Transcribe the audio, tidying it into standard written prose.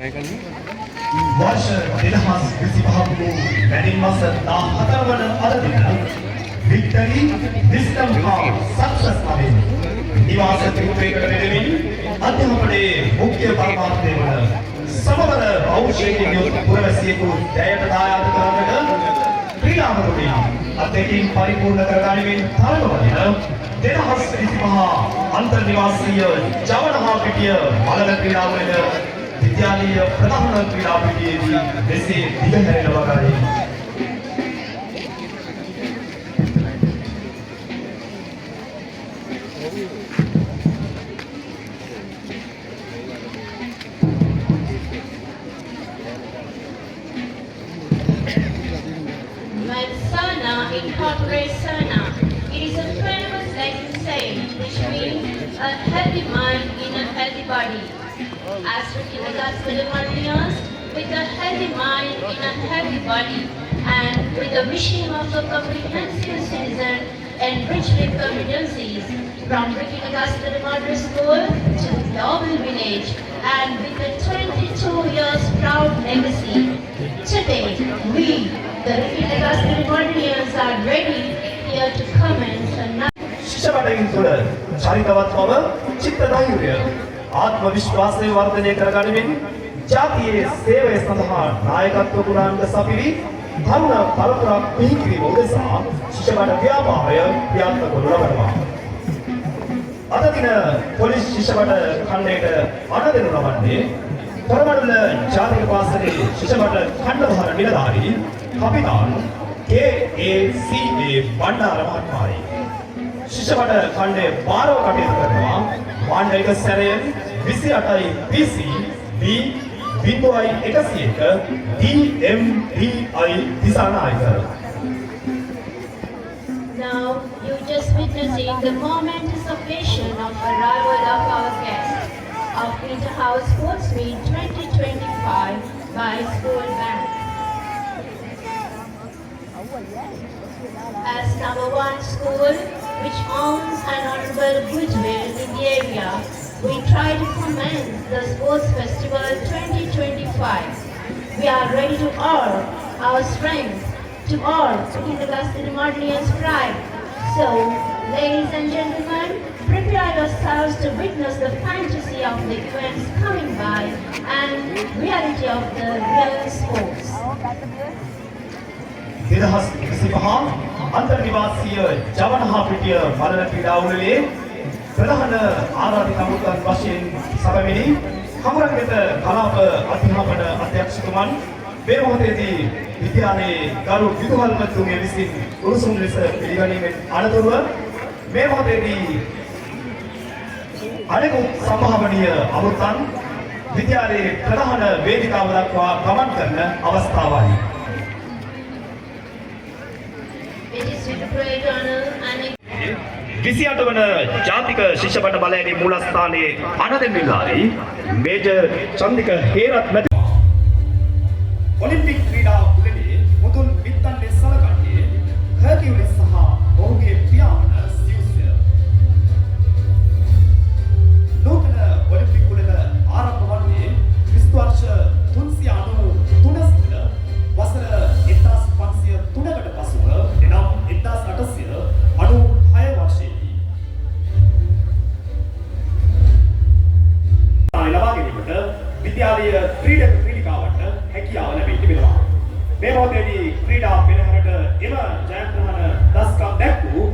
वर्ष 2025 को वेडिंग मास 14 වන අද දින වික්ටරි විස්ටම් හවුස් සක්සස් පරිදි නිවාස ත්‍රිපුරයකට වෙදෙමින් අධ්‍යාපනයේ මුඛ්‍ය පරමාර්ථය වන සමබර ඖෂධිය යොත් පුරවැසියෙකු දැයට දායාද කරන්නට ක්‍රීඩාමරුණිය අධ්‍යක්ෂින් පරිපූර්ණ කර ගැනීමෙන් තරඟවන 2025 අන්තර්නිවාසීය ජවනහා පිටිය බලන ක්‍රීඩාවලද विद्यालय प्रधान क्रीडापीठियेදී මෙසේ දිගහැරෙන වගයි When Sana incorporates Sana, it is a famous Latin saying which means a healthy mind in a healthy body. As written as Philomelians, with a healthy mind in a healthy body, and with the wishing of a comprehensive citizen enriched with competencies, from Ricky Augusta Modern School to Global Village, and with a 22 years proud legacy. Today, we, the Ricky Augusta Moderners, are ready here to commence another. ශිෂ්‍යවඩකින් තුළ චරිතවත් බව, චිත්ත ධෛර්යය, ආත්ම විශ්වාසය වර්ධනය කර ගනිමින් ජාතියේ සේවය සඳහා නායකත්ව පුරාන්ට සපිරි ධර්ම පරපුරක් බිහි කිරීම උදෙසා ශිෂ්‍යවඩ ව්‍යාපාරය ක්‍රියාත්මක කරනු ලබනවා. අද දින පොලිස් ශිෂ්‍යවඩ ඛණ්ඩයට අණ දෙනු ලබන්නේ තොරමඩුල්ල ජාතික පාසලේ ශිෂ්‍යවඩ ඛණ්ඩ භාර නිලධාරී කපිතාන් KACA බණ්ඩාර මහත්මයායි. ශිෂ්‍යවඩ ඛණ්ඩයේ භාරව කටයුතු කරනවා මාණ්ඩලික සැරයෙන් 28යි PC B 0101 DMDI Dissanayake. Now, you just witnessing the momentous occasion of arrival of our guest of Interhouse Sports Meet 2025 by School Bank. As number one school which owns an honorable goodwill in the area, we try to commence the Sports Festival 2025. We are ready to all our strength, to all the Augusta Moderners' pride. So, ladies and gentlemen, prepare yourselves to witness the fantasy of the events coming by and reality of the real sports. 2025 අන්තර්නිවාසීය ජවනහා පිටිය බලන ක්‍රීඩාවලේ ප්‍රධාන ආරාධිත අමුත්තන් වශයෙන් සැපමිනි හමුරංගෙත කලාප අධ්‍යාපන අධ්‍යක්ෂකතුමන් මේ මොහොතේදී විද්‍යාලයේ ගරු විදුහල්පතිතුමිය විසින් උණුසුම් ලෙස පිළිගැනීමෙන් අනතුරුව මේ මොහොතේදී අනෙකුත් සම්භාවනීය අමුත්තන් විද්‍යාලයේ ප්‍රධාන වේදිකාව දක්වා ගමන් කරන අවස්ථාවයි. It is with great honor and 28 වන ජාතික ශිෂ්‍යපට බලයේදී මූලස්ථානයේ අනදෙන්නිලාරි මේජර් චන්දික හේරත් මැති ඔලිම්පික් ක්‍රීඩා උළෙලේ මුතුන් විත්තන්නේ සලකන්නේ හර්කියුලිස් සහ ඔහුගේ පියාණන් සියුස්ය. නූතන ඔලිම්පික් උළෙල ආරම්භ වන්නේ ක්‍රිස්තු වර්ෂ 393 සිට වසර 1503කට පසුව එනම් 1896 වර්ෂයේදී ලබා ගැනීමට විද්‍යාලීය ක්‍රීඩක ක්‍රීඩිකාවට හැකියාව ලැබී තිබෙනවා. මේ මොහොතේදී ක්‍රීඩා පෙරහැරට එම ජයග්‍රහණ දස්කම් දැක්වූ